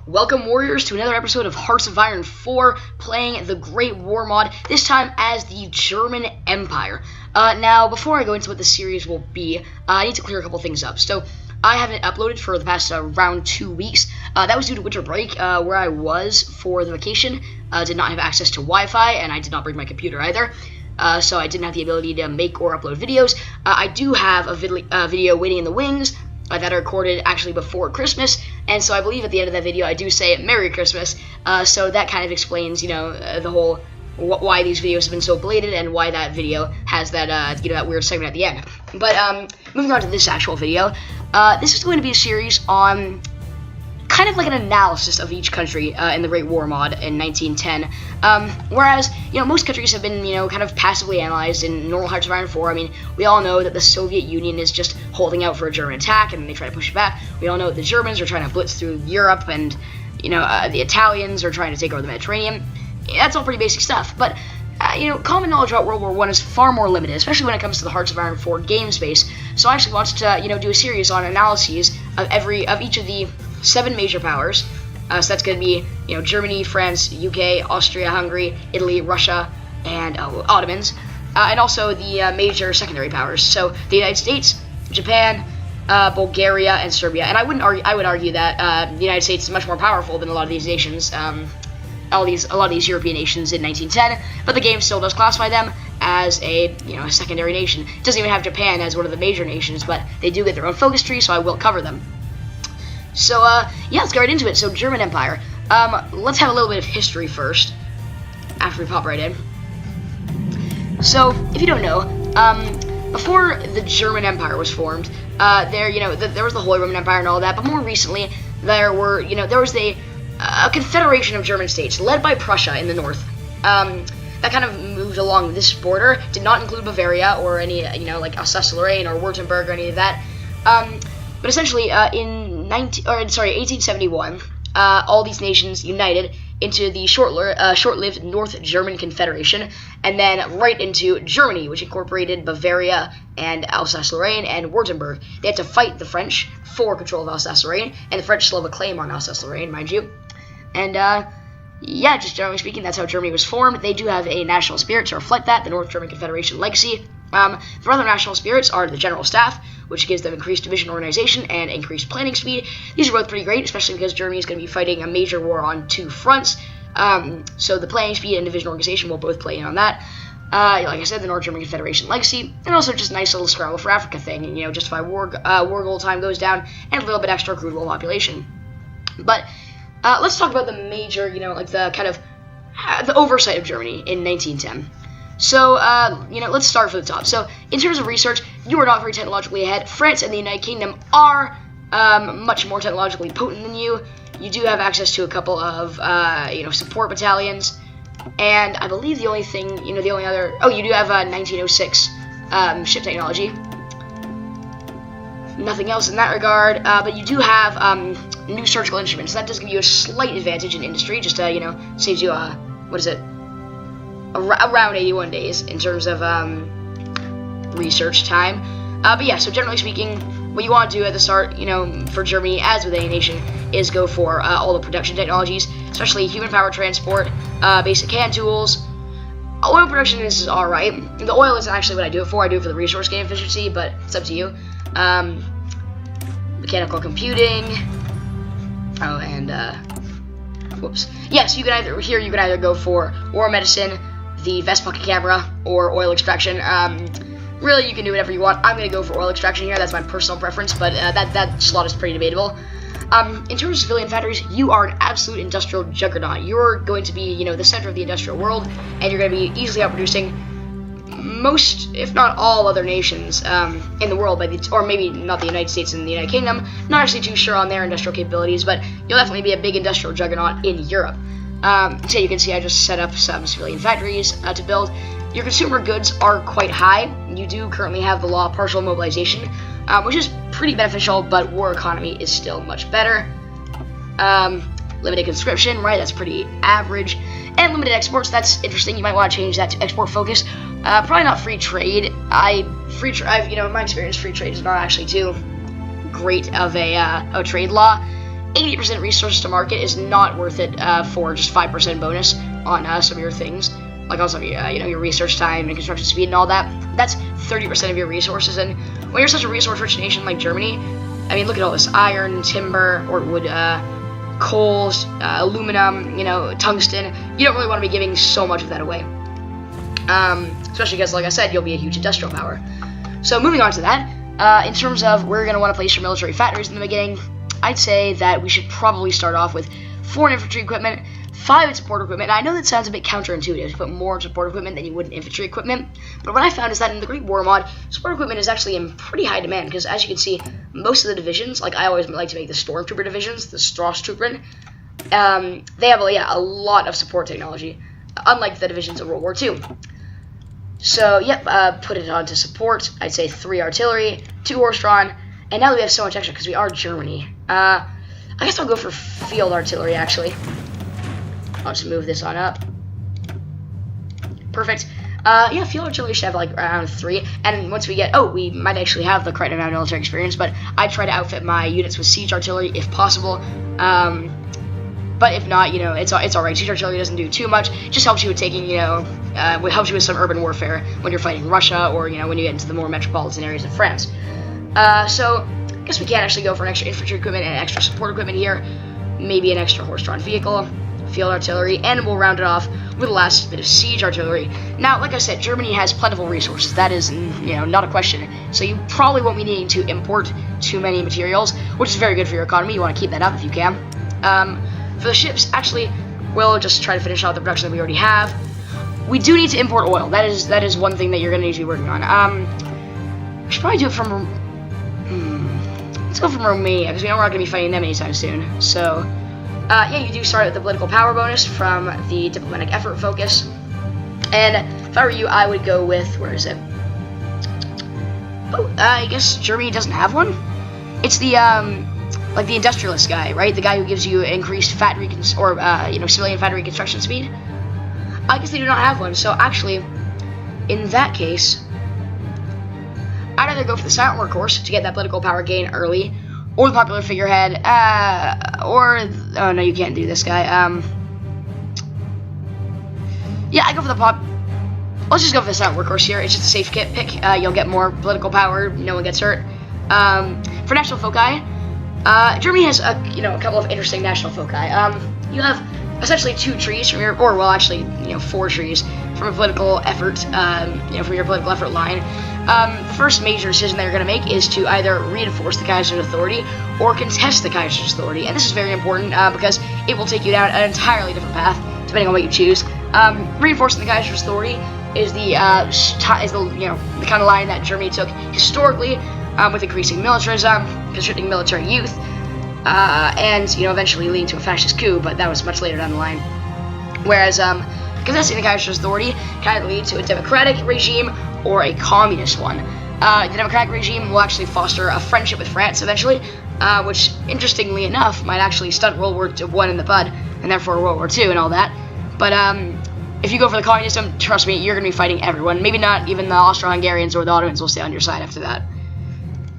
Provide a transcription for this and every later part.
Welcome, Warriors, to another episode of Hearts of Iron 4, playing the Great War mod, this time as the German Empire. Now, before I go into what the series will be, I need to clear a couple things up. So, I haven't uploaded for the past around 2 weeks. That was due to winter break, where I was for the vacation. Did not have access to Wi-Fi, and I did not bring my computer either. So I didn't have the ability to make or upload videos. I do have a video waiting in the wings, that I recorded actually before Christmas, and so I believe at the end of that video I do say Merry Christmas, so that kind of explains, the whole, why these videos have been so belated, and why that video has that, that weird segment at the end. But, moving on to this actual video, this is going to be a series on kind of like an analysis of each country in the Great War mod in 1910, whereas, most countries have been, kind of passively analyzed in normal Hearts of Iron 4. I mean, we all know that the Soviet Union is just holding out for a German attack, and they try to push it back. We all know that the Germans are trying to blitz through Europe, and, the Italians are trying to take over the Mediterranean. That's all pretty basic stuff, but, common knowledge about World War I is far more limited, especially when it comes to the Hearts of Iron 4 game space. So I actually wanted to, do a series on analyses of each of the 7 major powers. So that's going to be, Germany, France, UK, Austria, Hungary, Italy, Russia, and Ottomans, and also the major secondary powers. So the United States, Japan, Bulgaria, and Serbia. And I would argue that the United States is much more powerful than a lot of these nations, a lot of these European nations in 1910. But the game still does classify them as a a secondary nation. It doesn't even have Japan as one of the major nations, but they do get their own focus tree, so I will cover them. So, yeah, let's get right into it. So, German Empire. Let's have a little bit of history first, after we pop right in. So, if you don't know, before the German Empire was formed, there was the Holy Roman Empire and all that, but more recently, there was a confederation of German states, led by Prussia in the north, that kind of moved along this border, did not include Bavaria, or any, like Alsace-Lorraine, or Württemberg, or any of that, but essentially, in 1871, all these nations united into the short-lived North German Confederation, and then right into Germany, which incorporated Bavaria and Alsace-Lorraine and Württemberg. They had to fight the French for control of Alsace-Lorraine, and the French still have a claim on Alsace-Lorraine, mind you. And, yeah, just generally speaking, that's how Germany was formed. They do have a national spirit to reflect that, the North German Confederation legacy. The other national spirits are the General Staff, which gives them increased division organization and increased planning speed. These are both pretty great, especially because Germany is going to be fighting a major war on 2 fronts. So the planning speed and division organization will both play in on that. Like I said, the North German Confederation legacy, and also just a nice little Scrabble for Africa thing, and, justify war goal time goes down, and a little bit extra crude oil population. But, let's talk about the major, like the kind of, the oversight of Germany in 1910. So, let's start from the top. So, in terms of research, you are not very technologically ahead. France and the United Kingdom are much more technologically potent than you. You do have access to a couple of, support battalions. And I believe the only thing, the only other... Oh, you do have 1906 ship technology. Nothing else in that regard. But you do have new surgical instruments. That does give you a slight advantage in industry. Just, saves you, around 81 days in terms of research time. But yeah, so generally speaking, what you want to do at the start, for Germany, as with any nation, is go for all the production technologies, especially human power transport, basic hand tools. Oil production is alright. The oil isn't actually what I do it for. I do it for the resource gain efficiency, but it's up to you. Mechanical computing. Oh, and, whoops. Yes, you can either go for war medicine, the vest pocket camera, or oil extraction. Really, you can do whatever you want. I'm going to go for oil extraction here. That's my personal preference, but that slot is pretty debatable. In terms of civilian factories, you are an absolute industrial juggernaut. You're going to be, the center of the industrial world, and you're going to be easily outproducing most, if not all, other nations in the world, or maybe not the United States and the United Kingdom. Not actually too sure on their industrial capabilities, but you'll definitely be a big industrial juggernaut in Europe. So you can see I just set up some civilian factories to build. Your consumer goods are quite high. You do currently have the law of partial mobilization, which is pretty beneficial, but war economy is still much better. Limited conscription, right? That's pretty average. And limited exports, that's interesting. You might want to change that to export focus. Probably not free trade. In my experience, free trade is not actually too great of a trade law. 80% resources to market is not worth it for just 5% bonus on some of your things, like also your research time and construction speed and all that. That's 30% of your resources, and when you're such a resource-rich nation like Germany, I mean, look at all this iron, timber, or wood, coals, aluminum, tungsten. You don't really want to be giving so much of that away, especially because, like I said, you'll be a huge industrial power. So moving on to that, in terms of where you're going to want to place your military factories in the beginning, I'd say that we should probably start off with 4 in infantry equipment, 5 in support equipment. Now, I know that sounds a bit counterintuitive to put more in support equipment than you would in infantry equipment, but what I found is that in the Great War mod, support equipment is actually in pretty high demand, because as you can see, most of the divisions, like I always like to make the Stormtrooper divisions, the Strasstruppen, they have a lot of support technology, unlike the divisions of World War II. So, yep, put it onto support. I'd say 3 artillery, 2 horse-drawn, and now that we have so much extra, because we are Germany, I guess I'll go for field artillery, actually. I'll just move this on up. Perfect. Yeah, field artillery should have, like, around 3, and once we get, we might actually have the correct amount of military experience, but I try to outfit my units with siege artillery if possible. But if not, it's alright. Siege artillery doesn't do too much. It just helps you with taking, it helps you with some urban warfare when you're fighting Russia, or, when you get into the more metropolitan areas of France. So, I guess we can actually go for an extra infantry equipment and extra support equipment here. Maybe an extra horse-drawn vehicle, field artillery, and we'll round it off with the last bit of siege artillery. Now, like I said, Germany has plentiful resources. That is, not a question. So you probably won't be needing to import too many materials, which is very good for your economy. You want to keep that up if you can. For the ships, actually, we'll just try to finish out the production that we already have. We do need to import oil. That is one thing that you're going to need to be working on. We should probably do it from... let's go from Romania, because we know we're not going to be fighting them anytime soon. So, yeah, you do start with the political power bonus from the diplomatic effort focus. And if I were you, I would go with, where is it? I guess Germany doesn't have one. It's the, like the industrialist guy, right? The guy who gives you increased civilian fat reconstruction speed. I guess they do not have one. So actually, in that case, I'd either go for the silent workhorse to get that political power gain early, or the popular figurehead, oh no, you can't do this guy. Yeah, I go for the let's just go for the silent workhorse here. It's just a safe pick. You'll get more political power. No one gets hurt. For national foci, Germany has a couple of interesting national foci. You have essentially 2 trees from your, or well, actually, 4 trees from a political effort, from your political effort line. The first major decision that you're going to make is to either reinforce the Kaiser's authority or contest the Kaiser's authority, and this is very important because it will take you down an entirely different path depending on what you choose. Reinforcing the Kaiser's authority is the kind of line that Germany took historically, with increasing militarism, constricting military youth, and eventually leading to a fascist coup, but that was much later down the line. Whereas contesting the Kaiser's authority can lead to a democratic regime or a communist one. The democratic regime will actually foster a friendship with France eventually, which, interestingly enough, might actually stunt World War I in the bud, and therefore World War II and all that. But if you go for the communism, trust me, you're going to be fighting everyone. Maybe not even the Austro-Hungarians or the Ottomans will stay on your side after that.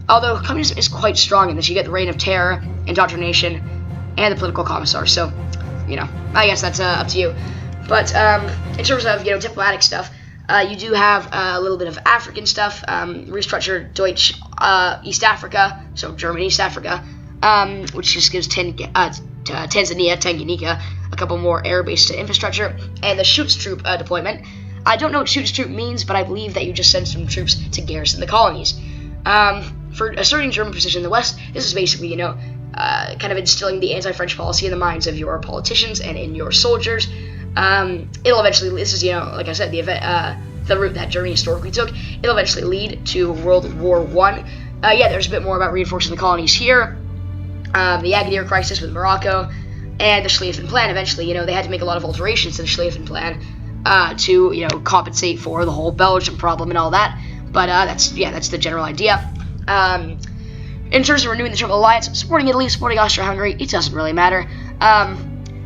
Although communism is quite strong in this, you get the reign of terror, indoctrination, and the political commissar. So, I guess that's up to you. But in terms of diplomatic stuff, you do have a little bit of African stuff. Restructured Deutsch East Africa, so German East Africa, which just gives Tanganyika a couple more air-based infrastructure, and the Schutztruppe deployment. I don't know what Schutztruppe means, but I believe that you just send some troops to garrison the colonies. For asserting German position in the West, this is basically, kind of instilling the anti-French policy in the minds of your politicians and in your soldiers. It'll eventually, this is, like I said, the route that Germany historically took. It'll eventually lead to World War I. Yeah, there's a bit more about reinforcing the colonies here. The Agadir crisis with Morocco, and the Schlieffen Plan. Eventually, they had to make a lot of alterations to the Schlieffen Plan to, compensate for the whole Belgium problem and all that. But that's the general idea. In terms of renewing the Triple Alliance, supporting Italy, supporting Austria-Hungary, it doesn't really matter.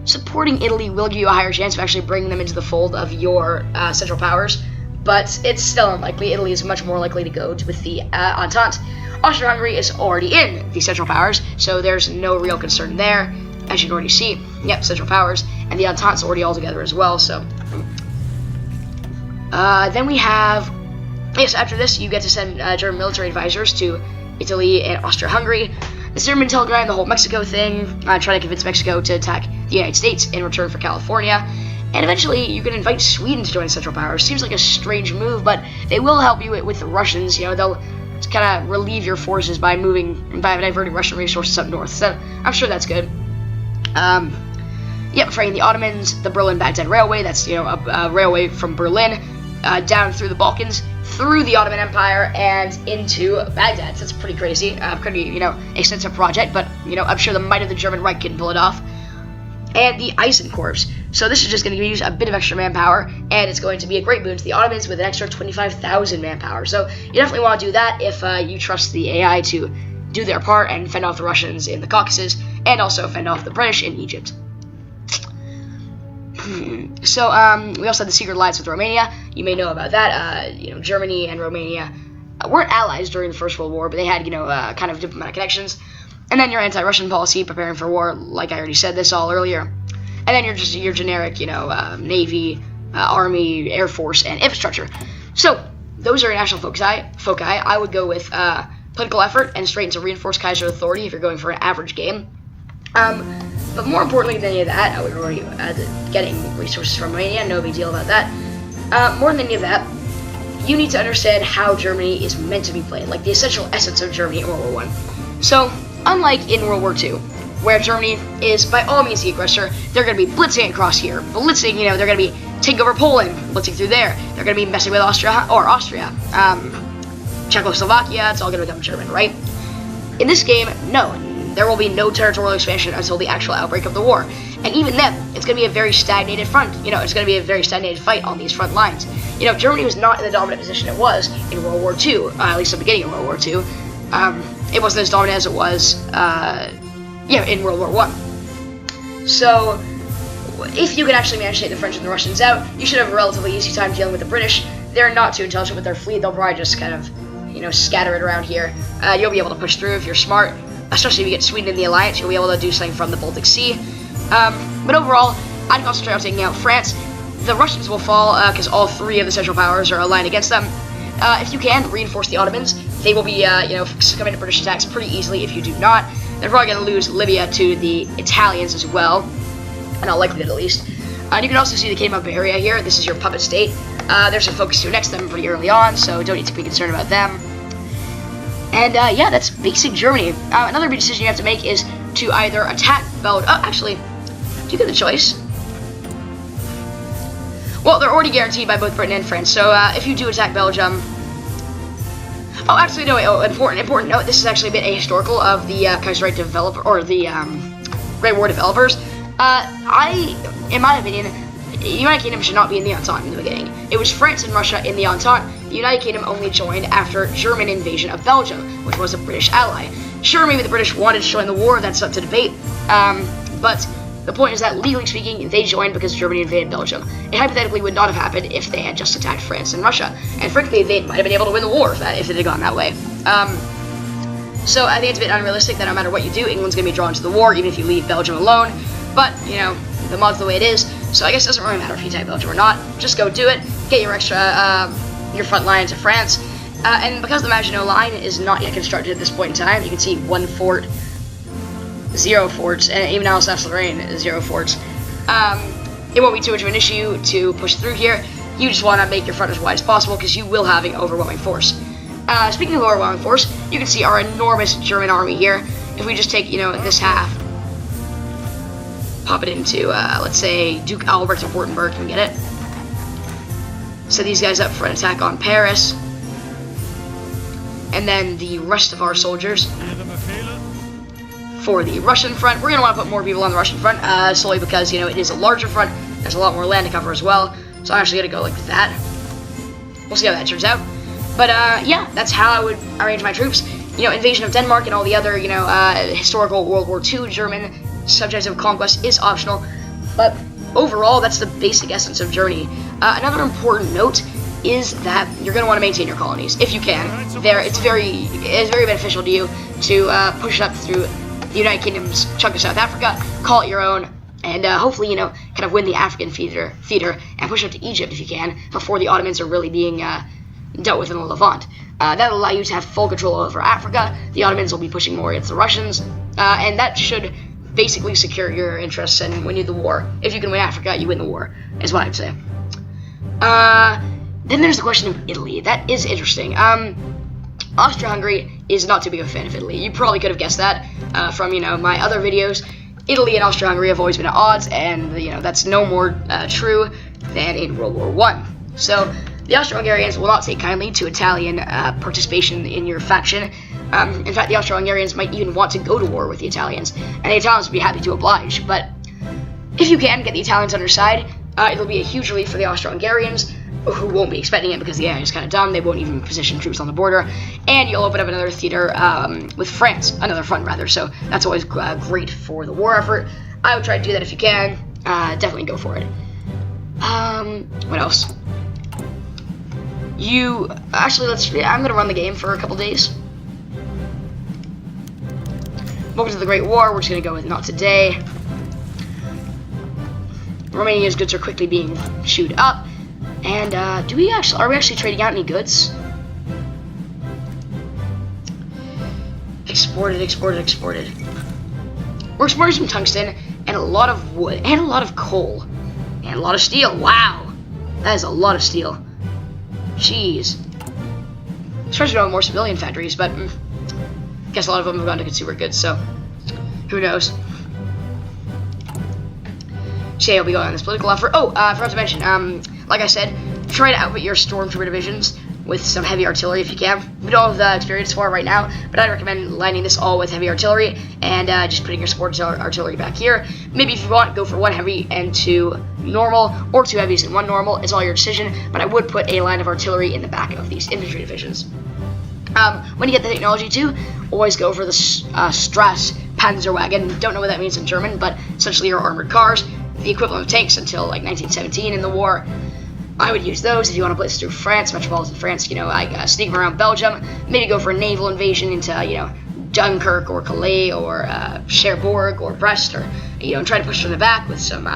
Supporting Italy will give you a higher chance of actually bringing them into the fold of your Central Powers, but it's still unlikely. Italy is much more likely to go with the Entente. Austria-Hungary is already in the Central Powers, so there's no real concern there. As you can already see, yep, Central Powers, and the Entente's already all together as well, so. Then we have, yes, after this, you get to send German military advisors to Italy and Austria-Hungary. The German telegram, the whole Mexico thing, trying to convince Mexico to attack the United States in return for California. And eventually, you can invite Sweden to join the Central Powers. Seems like a strange move, but they will help you with the Russians. You know, they'll kind of relieve your forces by diverting Russian resources up north. So I'm sure that's good. Yep, fighting the Ottomans, the Berlin-Baghdad Railway. That's, you know, a railway from Berlin down through the Balkans, through the Ottoman Empire, and into Baghdad. So that's pretty crazy. Pretty, you know, extensive project, but, you know, I'm sure the might of the German Reich can pull it off. And the Eisenkorps. So this is just going to give you a bit of extra manpower, and it's going to be a great boon to the Ottomans with an extra 25,000 manpower. So you definitely want to do that if you trust the AI to do their part and fend off the Russians in the Caucasus, and also fend off the British in Egypt. So we also had the secret alliance with Romania. You may know about that. You know, Germany and Romania weren't allies during the First World War, but they had, you know, kind of diplomatic connections. And then your anti-Russian policy, preparing for war, like I already said this all earlier. And then your generic, you know, Navy, Army, Air Force, and infrastructure. So those are your national foci. I would go with political effort and straight into reinforced Kaiser authority if you're going for an average game. But more importantly than any of that, we're already getting resources from Romania, no big deal about that. More than any of that, you need to understand how Germany is meant to be played, like the essential essence of Germany in World War I. So, unlike in World War II, where Germany is by all means the aggressor, they're going to be blitzing across here. Blitzing, you know, they're going to be taking over Poland, blitzing through there. They're going to be messing with Austria, Czechoslovakia, it's all going to become German, right? In this game, no. There will be no territorial expansion until the actual outbreak of the war. And even then, it's going to be a very stagnated front. You know, it's going to be a very stagnated fight on these front lines. You know, Germany was not in the dominant position it was in World War II, at least the beginning of World War II. It wasn't as dominant as it was, in World War I. So, if you can actually manage to take the French and the Russians out, you should have a relatively easy time dealing with the British. They're not too intelligent with their fleet. They'll probably just kind of, you know, scatter it around here. You'll be able to push through if you're smart. Especially if you get Sweden in the alliance, you'll be able to do something from the Baltic Sea. But overall, I'd concentrate on taking out France. The Russians will fall because all three of the Central Powers are aligned against them. If you can, reinforce the Ottomans. They will be, succumbing to British attacks pretty easily if you do not. They're probably going to lose Libya to the Italians as well, in all likelihood at least. And you can also see the Kingdom of Bavaria here. This is your puppet state. There's a focus to next to them pretty early on, so don't need to be concerned about them. And, that's basic Germany. Another big decision you have to make is to either attack Belgium. Oh, actually, do you get the choice? Well, they're already guaranteed by both Britain and France, so if you do attack Belgium... Oh, actually, no, wait, important note, this is actually a bit ahistorical of the Kaiserreich developer, or the Great War developers. In my opinion, the United Kingdom should not be in the Entente in the beginning. It was France and Russia in the Entente. The United Kingdom only joined after German invasion of Belgium, which was a British ally. Sure, maybe the British wanted to join the war, that's up to debate, but the point is that, legally speaking, they joined because Germany invaded Belgium. It hypothetically would not have happened if they had just attacked France and Russia, and frankly, they might have been able to win the war if it had gone that way. So I think it's a bit unrealistic that no matter what you do, England's going to be drawn to the war, even if you leave Belgium alone, but, you know, the mod's the way it is, so I guess it doesn't really matter if you attack Belgium or not. Just go do it, get your extra, your front line to France, and because the Maginot Line is not yet constructed at this point in time, you can see 1 fort, 0 forts, and even Alsace-Lorraine, 0 forts. It won't be too much of an issue to push through here. You just want to make your front as wide as possible because you will have an overwhelming force. Speaking of overwhelming force, you can see our enormous German army here. If we just take, you know, this half, pop it into, let's say, Duke Albert of Württemberg, can we get it? Set these guys up for an attack on Paris. And then the rest of our soldiers for the Russian front. We're going to want to put more people on the Russian front, solely because, you know, it is a larger front. There's a lot more land to cover as well. So I'm actually going to go like that. We'll see how that turns out. But, yeah, that's how I would arrange my troops. You know, invasion of Denmark and all the other, you know, historical World War II German subjects of conquest is optional. But overall, that's the basic essence of Germany. Another important note is that you're going to want to maintain your colonies if you can. It's very beneficial to you to push up through the United Kingdom's chunk of South Africa, call it your own, and hopefully, you know, kind of win the African theater and push up to Egypt if you can before the Ottomans are really being dealt with in the Levant. That'll allow you to have full control over Africa. The Ottomans will be pushing more against the Russians, and that should basically secure your interests and win you the war. If you can win Africa, you win the war, is what I'd say. Then there's the question of Italy. That is interesting. Austria-Hungary is not too big of a fan of Italy. You probably could have guessed that from, you know, my other videos. Italy and Austria-Hungary have always been at odds, and, you know, that's no more true than in World War I. So the Austro-Hungarians will not take kindly to Italian participation in your faction. In fact, the Austro-Hungarians might even want to go to war with the Italians, and the Italians would be happy to oblige. But if you can get the Italians on your side, it'll be a huge relief for the Austro-Hungarians, who won't be expecting it because the area is kind of dumb. They won't even position troops on the border, and you'll open up another theater with France, another front rather. So that's always great for the war effort. I would try to do that if you can. Definitely go for it. What else? I'm gonna run the game for a couple days. Welcome to the Great War. We're just gonna go with not today. Romania's goods are quickly being chewed up. And are we actually trading out any goods? Exported. We're exporting some tungsten and a lot of wood and a lot of coal and a lot of steel. Wow, that is a lot of steel. Jeez. Especially on more civilian factories, but I guess a lot of them have gone to consumer goods, so who knows? Today I'll be going on this political effort. Oh, I forgot to mention, like I said, try to outfit your stormtrooper divisions with some heavy artillery if you can. We don't have the experience for it right now, but I'd recommend lining this all with heavy artillery and just putting your support artillery back here. Maybe if you want, go for 1 heavy and 2 normal, or 2 heavies and 1 normal. It's all your decision, but I would put a line of artillery in the back of these infantry divisions. When you get the technology too, always go for the Strass Panzerwagen. Don't know what that means in German, but essentially your armored cars, the equivalent of tanks until like 1917 in the war. I would use those if you want to blitz through France, metropolitan France, you know, like sneak around Belgium, maybe go for a naval invasion into, you know, Dunkirk or Calais or Cherbourg or Brest, or, you know, try to push from the back with some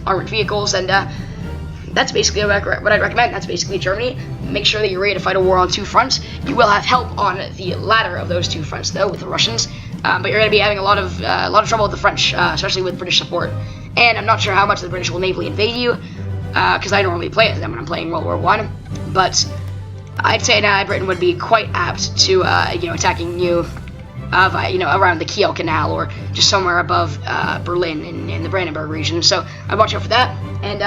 armored vehicles, and that's basically what I'd recommend. That's basically Germany. Make sure that you're ready to fight a war on 2 fronts. You will have help on the latter of those 2 fronts, though, with the Russians, but you're going to be having a lot of trouble with the French, especially with British support. And I'm not sure how much the British will navally invade you, because I normally play as them when I'm playing World War I, but I'd say now Britain would be quite apt to, you know, attacking you, you know, around the Kiel Canal or just somewhere above Berlin in the Brandenburg region. So I'd watch out for that. And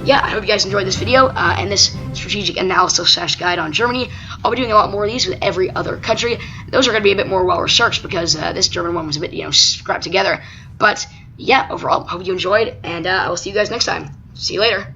yeah, I hope you guys enjoyed this video and this strategic analysis / guide on Germany. I'll be doing a lot more of these with every other country. Those are going to be a bit more well researched because this German one was a bit, you know, scrapped together. But yeah, overall, hope you enjoyed, and I will see you guys next time. See you later.